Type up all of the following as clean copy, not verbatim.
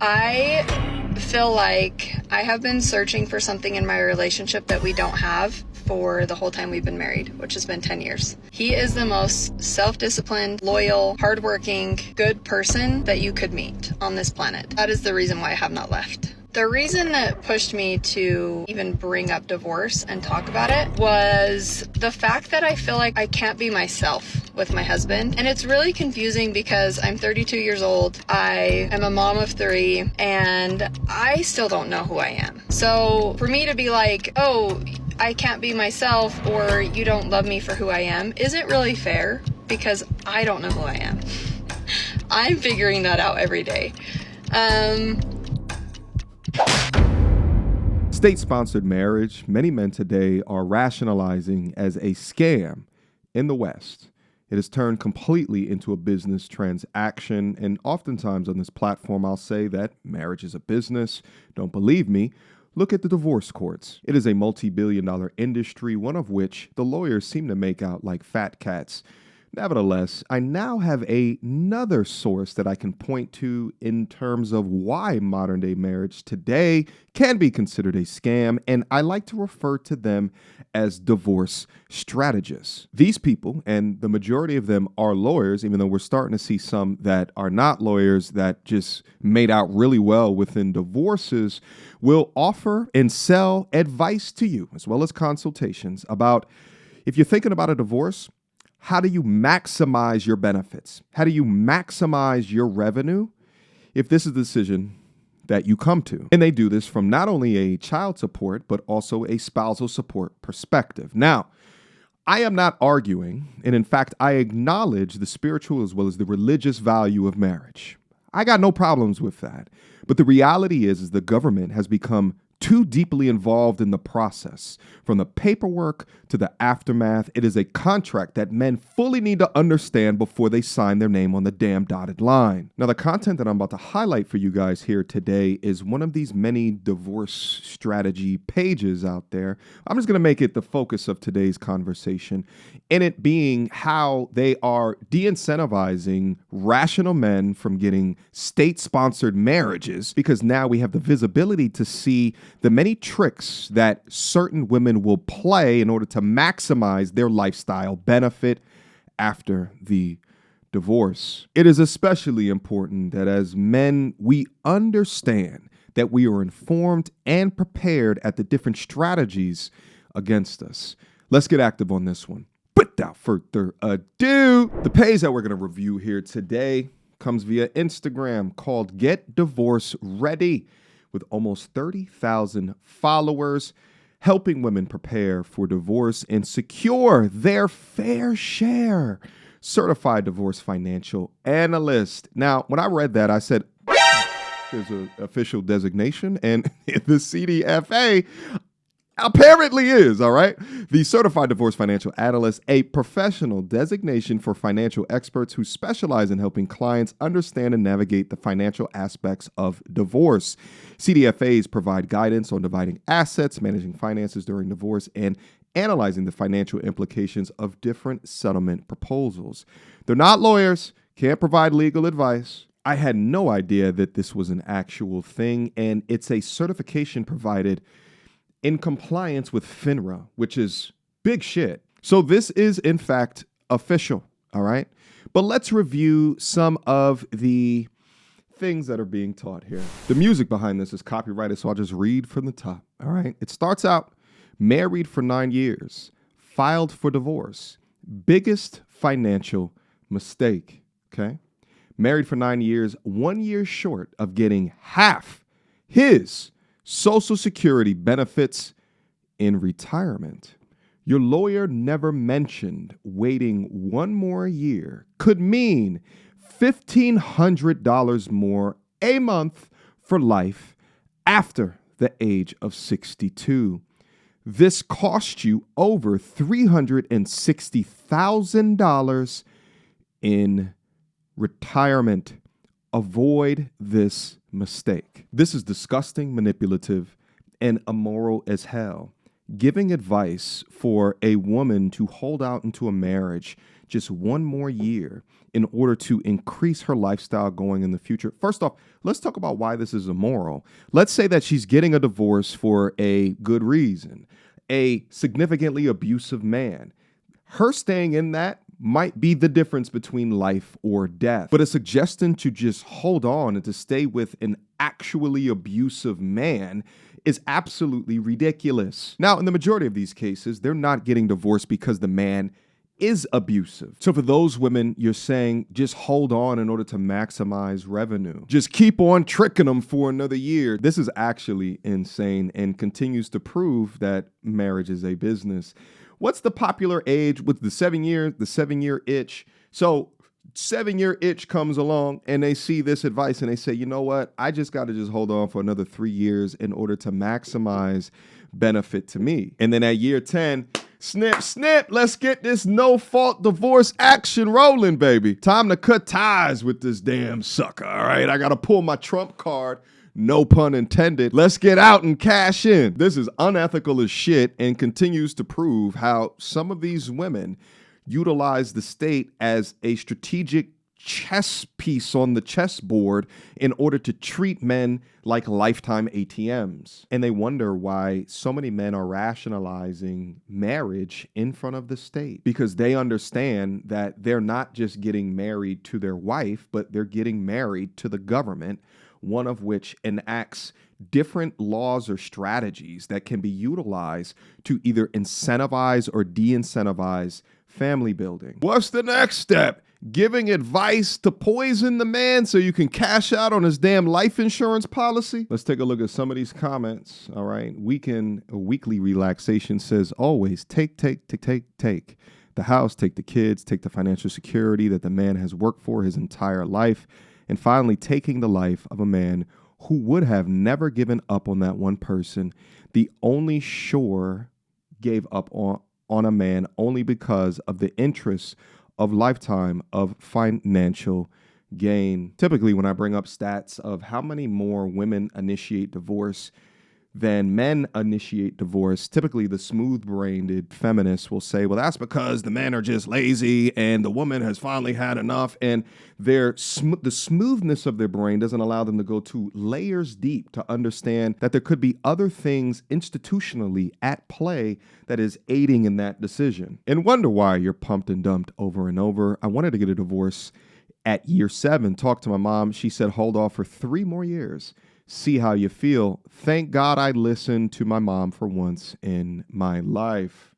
I feel like I have been searching for something in my relationship that we don't have for the whole time we've been married, which has been 10 years. He is the most self-disciplined, loyal, hardworking, good person that you could meet on this planet. That is the reason why I have not left. The reason that pushed me to even bring up divorce and talk about it was the fact that I feel like I can't be myself with my husband. And it's really confusing because I'm 32 years old, I am a mom of 3, and I still don't know who I am. So for me to be like, oh, I can't be myself, or you don't love me for who I am, isn't really fair because I don't know who I am. I'm figuring that out every day. State-sponsored marriage, many men today are rationalizing as a scam in the West. It has turned completely into a business transaction, and oftentimes on this platform I'll say that marriage is a business. Don't believe me? Look at the divorce courts. It is a multi-billion-dollar industry, one of which the lawyers seem to make out like fat cats. Nevertheless, I now have another source that I can point to in terms of why modern day marriage today can be considered a scam, and I like to refer to them as divorce strategists. These people, and the majority of them are lawyers, even though we're starting to see some that are not lawyers that just made out really well within divorces, will offer and sell advice to you, as well as consultations about if you're thinking about a divorce, how do you maximize your benefits? How do you maximize your revenue if this is the decision that you come to? And they do this from not only a child support, but also a spousal support perspective. Now, I am not arguing, and in fact, I acknowledge the spiritual as well as the religious value of marriage. I got no problems with that. But the reality is the government has become too deeply involved in the process. From the paperwork to the aftermath, it is a contract that men fully need to understand before they sign their name on the damn dotted line. Now, the content that I'm about to highlight for you guys here today is one of these many divorce strategy pages out there. I'm just going to make it the focus of today's conversation, in it being how they are de-incentivizing rational men from getting state-sponsored marriages, because now we have the visibility to see the many tricks that certain women will play in order to maximize their lifestyle benefit after the divorce. It is especially important that as men, we understand that we are informed and prepared at the different strategies against us. Let's get active on this one. Without further ado, the page that we're going to review here today comes via Instagram called Get Divorce Ready, with almost 30,000 followers, helping women prepare for divorce and secure their fair share. Certified divorce financial analyst. Now, when I read that, I said, there's an official designation, and the CDFA apparently is, all right? The Certified Divorce Financial Analyst, a professional designation for financial experts who specialize in helping clients understand and navigate the financial aspects of divorce. CDFAs provide guidance on dividing assets, managing finances during divorce, and analyzing the financial implications of different settlement proposals. They're not lawyers, can't provide legal advice. I had no idea that this was an actual thing, and it's a certification provided in compliance with FINRA, which is big shit. So this is, in fact, official, all right? But let's review some of the things that are being taught here. The music behind this is copyrighted, so I'll just read from the top, all right? It starts out, married for 9 years, filed for divorce, biggest financial mistake, okay? Married for 9 years, 1 year short of getting half his Social Security benefits in retirement. Your lawyer never mentioned waiting 1 more year could mean $1,500 more a month for life after the age of 62. This cost you over $360,000 in retirement. Avoid this mistake. This is disgusting, manipulative, and immoral as hell. Giving advice for a woman to hold out into a marriage just one more year in order to increase her lifestyle going in the future. First off, let's talk about why this is immoral. Let's say that she's getting a divorce for a good reason, a significantly abusive man. Her staying in that might be the difference between life or death. But a suggestion to just hold on and to stay with an actually abusive man is absolutely ridiculous. Now, in the majority of these cases, they're not getting divorced because the man is abusive. So for those women, you're saying just hold on in order to maximize revenue. Just keep on tricking them for another year. This is actually insane and continues to prove that marriage is a business. What's the popular age with the 7 year, the 7-year itch? So 7-year itch comes along and they see this advice and they say, you know what? I just got to just hold on for another 3 years in order to maximize benefit to me. And then at year 10, snip, snip, let's get this no-fault divorce action rolling, baby. Time to cut ties with this damn sucker, all right? I got to pull my trump card. No pun intended. Let's get out and cash in. This is unethical as shit and continues to prove how some of these women utilize the state as a strategic chess piece on the chessboard in order to treat men like lifetime ATMs. And they wonder why so many men are rationalizing marriage in front of the state, because they understand that they're not just getting married to their wife, but they're getting married to the government, one of which enacts different laws or strategies that can be utilized to either incentivize or de-incentivize family building. What's the next step? Giving advice to poison the man so you can cash out on his damn life insurance policy? Let's take a look at some of these comments. All right. Weekly relaxation says always take. The house, take the kids, take the financial security that the man has worked for his entire life. And finally, taking the life of a man who would have never given up on that one person. The only shore gave up on a man only because of the interests of lifetime of financial gain. Typically, when I bring up stats of how many more women initiate divorce than men initiate divorce, typically the smooth-brained feminists will say, well, that's because the men are just lazy and the woman has finally had enough, and the smoothness of their brain doesn't allow them to go to layers deep to understand that there could be other things institutionally at play that is aiding in that decision. And wonder why you're pumped and dumped over and over. I wanted to get a divorce at year 7. Talked to my mom. She said, hold off for 3 more years. See how you feel. Thank God I listened to my mom for once in my life.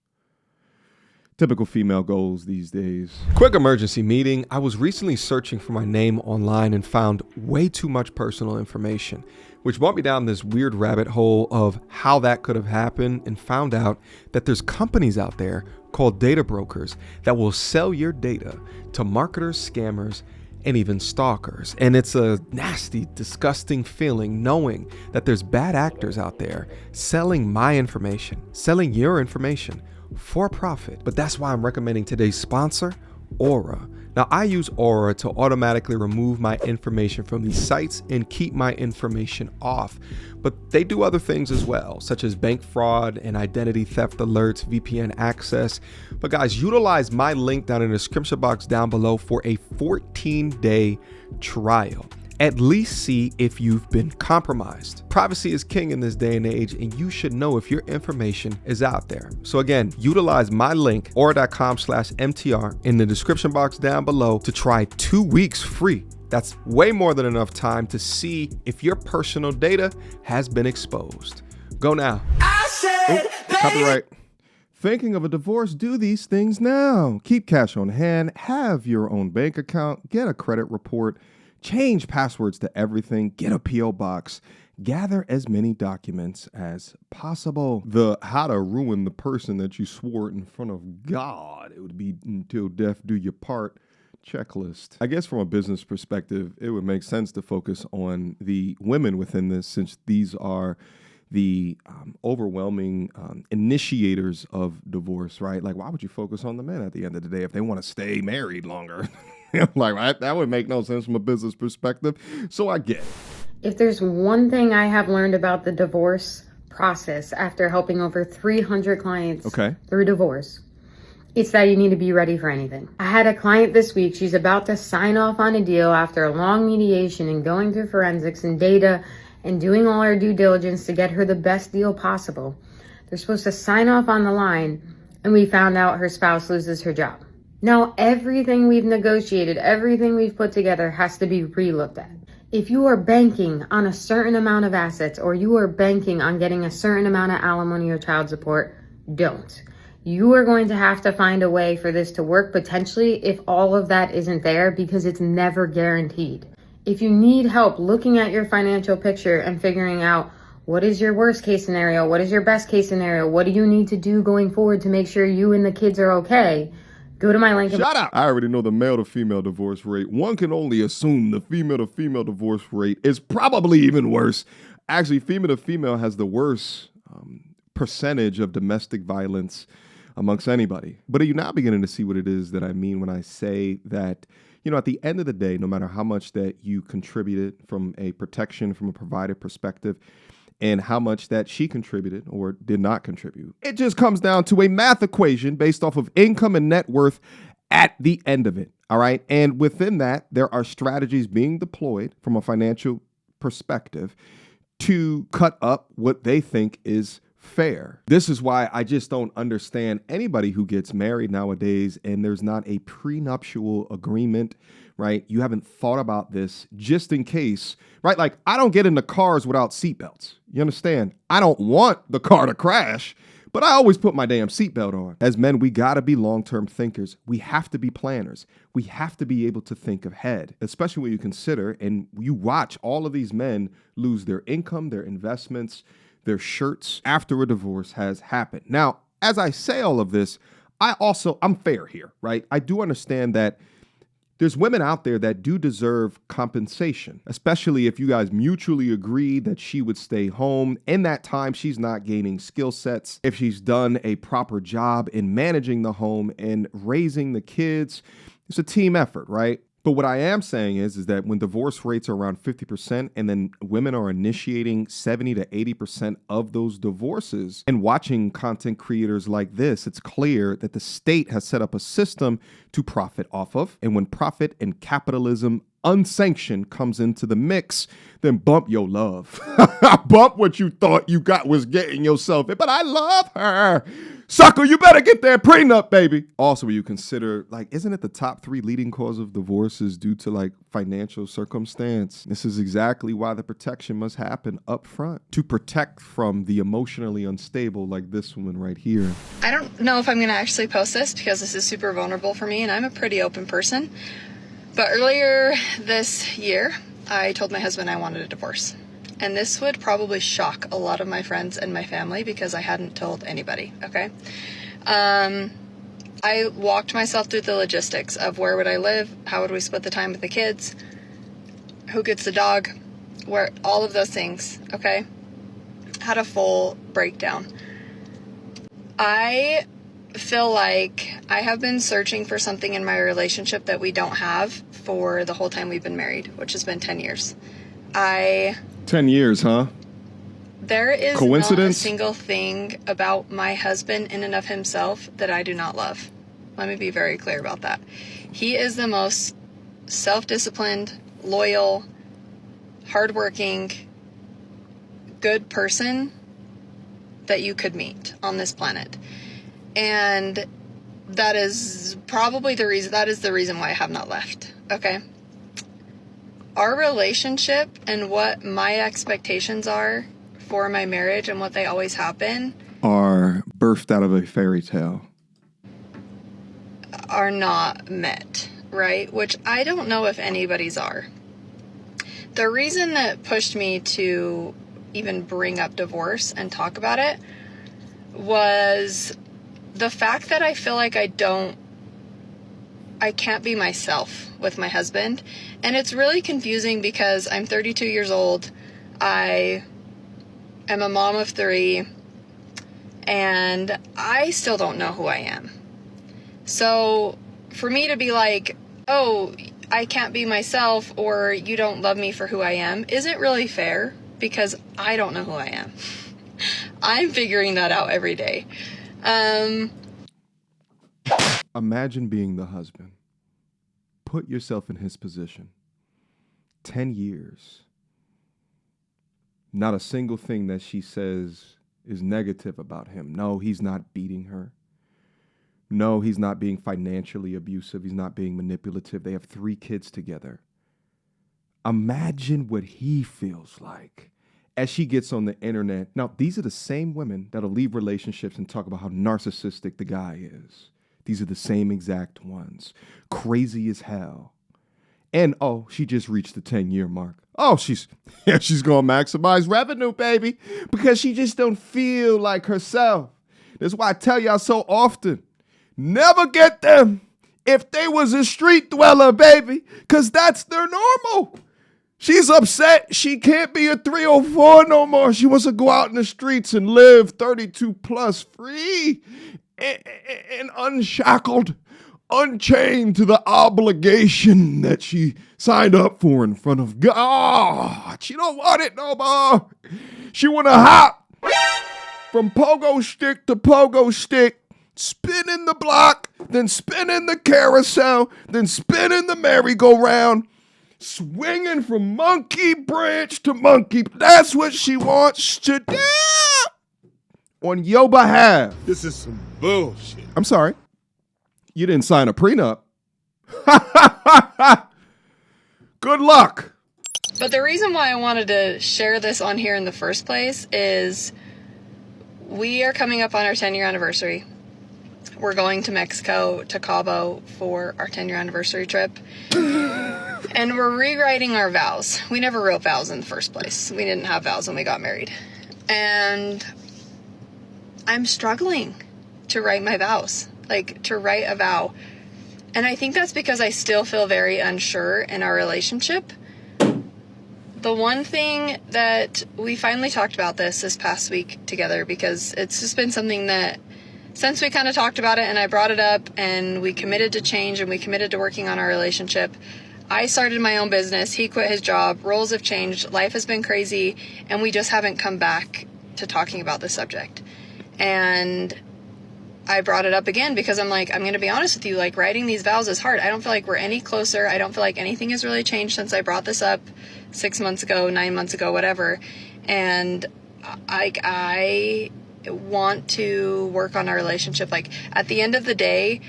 Typical female goals these days. Quick emergency meeting. I was recently searching for my name online and found way too much personal information, which brought me down this weird rabbit hole of how that could have happened, and found out that there's companies out there called data brokers that will sell your data to marketers, scammers, and even stalkers. And it's a nasty, disgusting feeling knowing that there's bad actors out there selling my information, selling your information for profit. But that's why I'm recommending today's sponsor, Aura. Now, I use Aura to automatically remove my information from these sites and keep my information off. But they do other things as well, such as bank fraud and identity theft alerts, VPN access. But guys, utilize my link down in the description box down below for a 14-day trial. At least see if you've been compromised. Privacy is king in this day and age, and you should know if your information is out there. So again, utilize my link, aura.com/MTR, in the description box down below to try 2 weeks free. That's way more than enough time to see if your personal data has been exposed. Go now. Copyright. Thinking of a divorce? Do these things now. Keep cash on hand, have your own bank account, get a credit report, change passwords to everything, get a P.O. box, gather as many documents as possible. The how to ruin the person that you swore in front of God, it would be until death do you part checklist. I guess from a business perspective, it would make sense to focus on the women within this, since these are the overwhelming initiators of divorce, right? Like, why would you focus on the men at the end of the day if they want to stay married longer? Like, that would make no sense from a business perspective. So I get it. If there's one thing I have learned about the divorce process after helping over 300 clients through divorce, It's that you need to be ready for anything. I had a client this week. She's about to sign off on a deal after a long mediation and going through forensics and data and doing all our due diligence to get her the best deal possible. They're supposed to sign off on the line, and we found out her spouse loses her job. Now, everything we've negotiated, everything we've put together has to be re-looked at. If you are banking on a certain amount of assets or you are banking on getting a certain amount of alimony or child support, don't. You are going to have to find a way for this to work potentially if all of that isn't there, because it's never guaranteed. If you need help looking at your financial picture and figuring out what is your worst case scenario, what is your best case scenario, what do you need to do going forward to make sure you and the kids are okay, go to my link. Shut up! I already know the male to female divorce rate. One can only assume the female to female divorce rate is probably even worse. Actually, female to female has the worst percentage of domestic violence amongst anybody. But are you now beginning to see what it is that I mean when I say that, you know, at the end of the day, no matter how much that you contributed from a protection, from a provider perspective, and how much that she contributed or did not contribute, it just comes down to a math equation based off of income and net worth at the end of it. All right. And within that, there are strategies being deployed from a financial perspective to cut up what they think is fair. This is why I just don't understand anybody who gets married nowadays and there's not a prenuptial agreement, right? You haven't thought about this just in case, right? Like, I don't get into cars without seatbelts. You understand? I don't want the car to crash, but I always put my damn seatbelt on. As men, we gotta be long-term thinkers. We have to be planners. We have to be able to think ahead, especially when you consider and you watch all of these men lose their income, their investments, their shirts after a divorce has happened. Now, as I say all of this, I'm fair here, right? I do understand that there's women out there that do deserve compensation, especially if you guys mutually agreed that she would stay home. In that time, she's not gaining skill sets. If she's done a proper job in managing the home and raising the kids, it's a team effort, right? But what I am saying is that when divorce rates are around 50% and then women are initiating 70 to 80% of those divorces, and watching content creators like this, it's clear that the state has set up a system to profit off of. And when profit and capitalism unsanctioned comes into the mix, then bump your love. Bump what you thought you got was getting yourself in. But I love her. Sucker, you better get that prenup, baby. Also, when you consider, like, isn't it the top 3 leading cause of divorce is due to, like, financial circumstance? This is exactly why the protection must happen up front, to protect from the emotionally unstable like this woman right here. I don't know if I'm going to actually post this because this is super vulnerable for me and I'm a pretty open person. But earlier this year, I told my husband I wanted a divorce. And this would probably shock a lot of my friends and my family because I hadn't told anybody, okay? I walked myself through the logistics of where would I live, how would we split the time with the kids, who gets the dog, where, all of those things, okay? Had a full breakdown. I feel like I have been searching for something in my relationship that we don't have for the whole time we've been married, which has been 10 years. 10 years, huh? There is Coincidence? not a single thing about my husband in and of himself that I do not love. Let me be very clear about that. He is the most self-disciplined, loyal, hardworking, good person that you could meet on this planet. And that is probably the reason why I have not left, okay? Our relationship and what my expectations are for my marriage and what they always have been are birthed out of a fairy tale. Are not met, right? Which I don't know if anybody's are. The reason that pushed me to even bring up divorce and talk about it was the fact that I feel like I can't be myself with my husband. And it's really confusing because I'm 32 years old. I am a mom of 3. And I still don't know who I am. So for me to be like, oh, I can't be myself or you don't love me for who I am isn't really fair because I don't know who I am. I'm figuring that out every day. Imagine being the husband. Put yourself in his position. 10 years. Not a single thing that she says is negative about him. No, he's not beating her. No, he's not being financially abusive. He's not being manipulative. They have 3 kids together. Imagine what he feels like as she gets on the internet. Now, these are the same women that'll leave relationships and talk about how narcissistic the guy is. These are the same exact ones. Crazy as hell. And, oh, she just reached the 10-year mark. Oh, she's going to maximize revenue, baby, because she just don't feel like herself. That's why I tell y'all so often, never get them if they was a street dweller, baby, because that's their normal. She's upset. She can't be a 304 no more. She wants to go out in the streets and live 32 plus free and unshackled, unchained to the obligation that she signed up for in front of God. She don't want it no more. She want to hop from pogo stick to pogo stick, spinning the block, then spinning the carousel, then spinning the merry-go-round, swinging from monkey branch to monkey. That's what she wants to do on your behalf. This is some bullshit. I'm sorry. You didn't sign a prenup. Good luck. But the reason why I wanted to share this on here in the first place is we are coming up on our 10-year anniversary. We're going to Mexico, to Cabo, for our 10-year anniversary trip. And we're rewriting our vows. We never wrote vows in the first place. We didn't have vows when we got married. And I'm struggling to write my vows, like to write a vow. And I think that's because I still feel very unsure in our relationship. The one thing that we finally talked about this past week together, because it's just been something that since we kind of talked about it and I brought it up and we committed to change and we committed to working on our relationship, I started my own business. He quit his job. Roles have changed. Life has been crazy. And we just haven't come back to talking about this subject. And I brought it up again because I'm like, I'm going to be honest with you, like writing these vows is hard. I don't feel like we're any closer. I don't feel like anything has really changed since I brought this up 6 months ago, 9 months ago, whatever. And I want to work on our relationship. Like at the end of the day,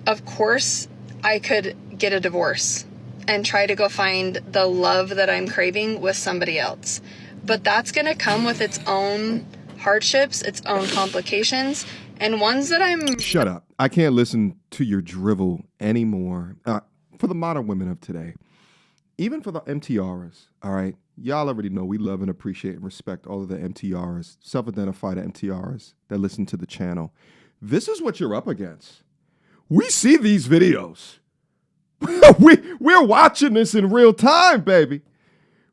of course, I could get a divorce and try to go find the love that I'm craving with somebody else. But that's going to come with its own hardships, its own complications, and ones that I'm... Shut up. I can't listen to your drivel anymore. For the modern women of today, even for the MTRs, all right? Y'all already know we love and appreciate and respect all of the MTRs, self-identified MTRs that listen to the channel. This is what you're up against. We see these videos. We're watching this in real time, baby.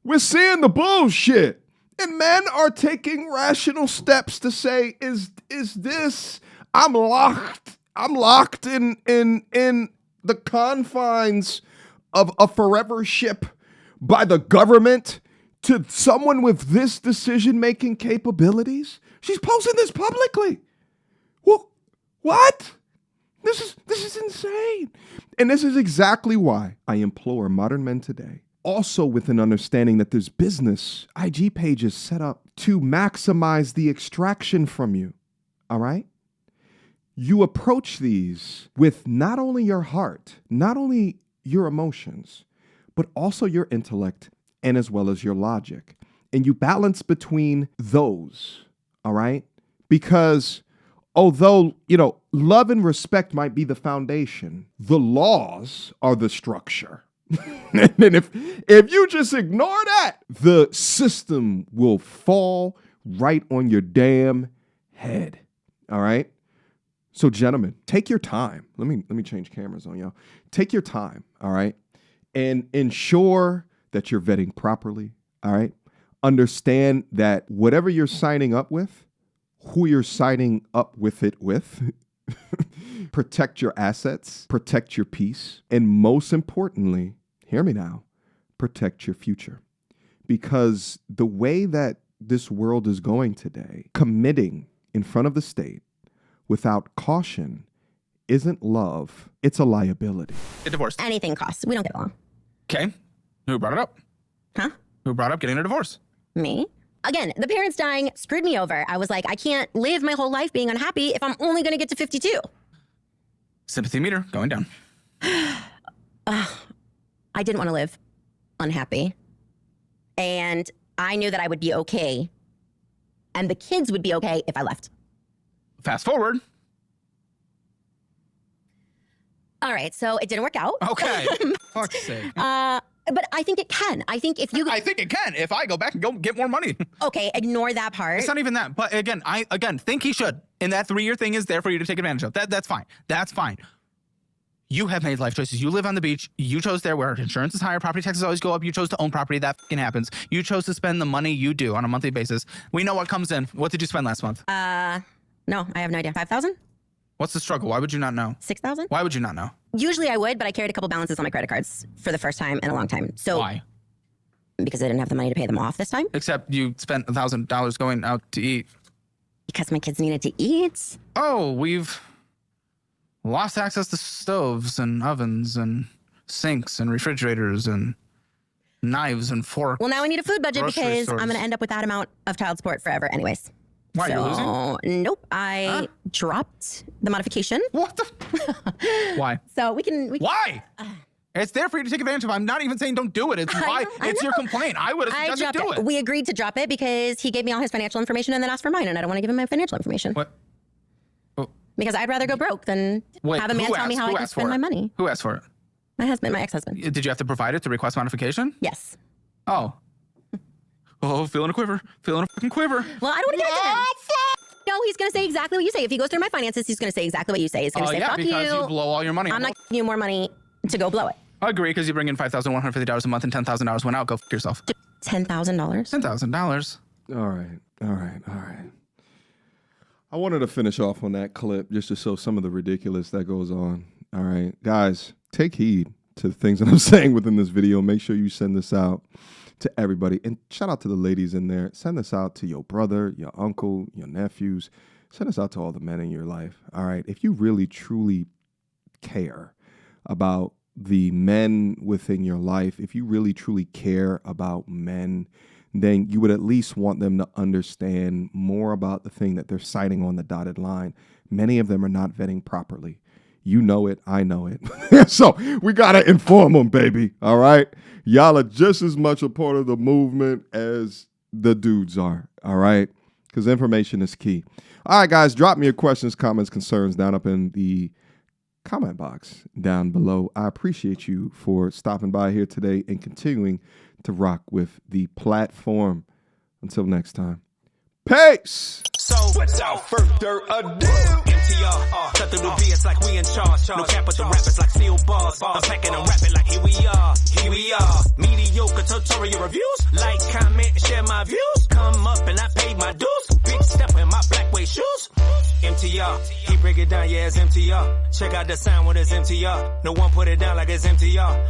We're seeing the bullshit. And men are taking rational steps to say, is this, I'm locked in the confines of a forever ship by the government to someone with this decision-making capabilities? She's posting this publicly. Well, what? This is insane. And this is exactly why I implore modern men today, also with an understanding that there's business, IG pages set up to maximize the extraction from you, all right? You approach these with not only your heart, not only your emotions, but also your intellect and as well as your logic. And you balance between those, all right? Because although, love and respect might be the foundation, the laws are the structure. And if you just ignore that, the system will fall right on your damn head. All right? So gentlemen, take your time. Let me change cameras on y'all. Take your time, all right? And ensure that you're vetting properly, all right? Understand that whatever you're signing up with, who you're signing up with it with, protect your assets, protect your peace, and most importantly, hear me now, protect your future. Because the way that this world is going today, committing in front of the state without caution isn't love, it's a liability. Get divorced. Anything costs. We don't get along. Okay. Who brought it up? Huh? Who brought up getting a divorce? Me? Again, the parents dying screwed me over. I was like, I can't live my whole life being unhappy if I'm only going to get to 52. Sympathy meter going down. I didn't want to live unhappy. And I knew that I would be okay. And the kids would be okay if I left. Fast forward. All right, so it didn't work out. Okay. Fuck's sake. But I think it can. I think if you... I think it can if I go back and go get more money. Okay, ignore that part. It's not even that. But again, I think he should. And that 3-year thing is there for you to take advantage of. That's fine. That's fine. You have made life choices. You live on the beach. You chose there where insurance is higher. Property taxes always go up. You chose to own property. That fucking happens. You chose to spend the money you do on a monthly basis. We know what comes in. What did you spend last month? No, I have no idea. 5,000? What's the struggle? Why would you not know? 6,000? Why would you not know? Usually I would, but I carried a couple balances on my credit cards for the first time in a long time. So Why? Because I didn't have the money to pay them off this time. Except you spent $1,000 going out to eat. Because my kids needed to eat. Oh, we've lost access to stoves and ovens and sinks and refrigerators and knives and forks. Well, now I need a food budget Grocery because stores. I'm going to end up with that amount of child support forever anyways. Why, you're so, losing? Nope. I dropped the modification. What the? Why? So we can... Why? It's there for you to take advantage of. I'm not even saying don't do it. It's why. It's your complaint. I would have suggested do it. We agreed to drop it because he gave me all his financial information and then asked for mine, and I don't want to give him my financial information. What? Oh. Because I'd rather go broke than have a man tell me how I can spend my money. Who asked for it? My husband, my ex-husband. Did you have to provide it to request modification? Yes. Oh. Oh, feeling a quiver. Feeling a fucking quiver. Well, I don't want to give it to him. Oh, fuck! No, he's going to say exactly what you say. If he goes through my finances, he's going to say exactly what you say. He's going to say, fuck because you blow all your money. I'm not giving you more money to go blow it. I agree, because you bring in $5,150 a month and $10,000 went out. Go fuck yourself. $10,000? $10,000. All right. I wanted to finish off on that clip just to show some of the ridiculous that goes on. All right, guys, take heed to the things that I'm saying within this video. Make sure you send this out to everybody. And shout out to the ladies in there. Send this out to your brother, your uncle, your nephews. Send this out to all the men in your life. All right, if you really, truly care about the men within your life, if you really, truly care about men, then you would at least want them to understand more about the thing that they're citing on the dotted line. Many of them are not vetting properly. You know it. I know it. So we got to inform them, baby. All right. Y'all are just as much a part of the movement as the dudes are. All right. Because information is key. All right, guys, drop me your questions, comments, concerns down up in the comment box down below. I appreciate you for stopping by here today and continuing to rock with the platform. Until next time. Peace. So, without further ado, MTR, cut through the BS like we in charge. No cap with the rappers like steel bars. I'm packing and rapping like here we are. Mediocre tutorial reviews. Like, comment, share my views. Come up and I paid my dues. Big step in my black way shoes. MTR, he break it down, yeah, it's MTR. Check out the sound when it's MTR. No one put it down like it's MTR.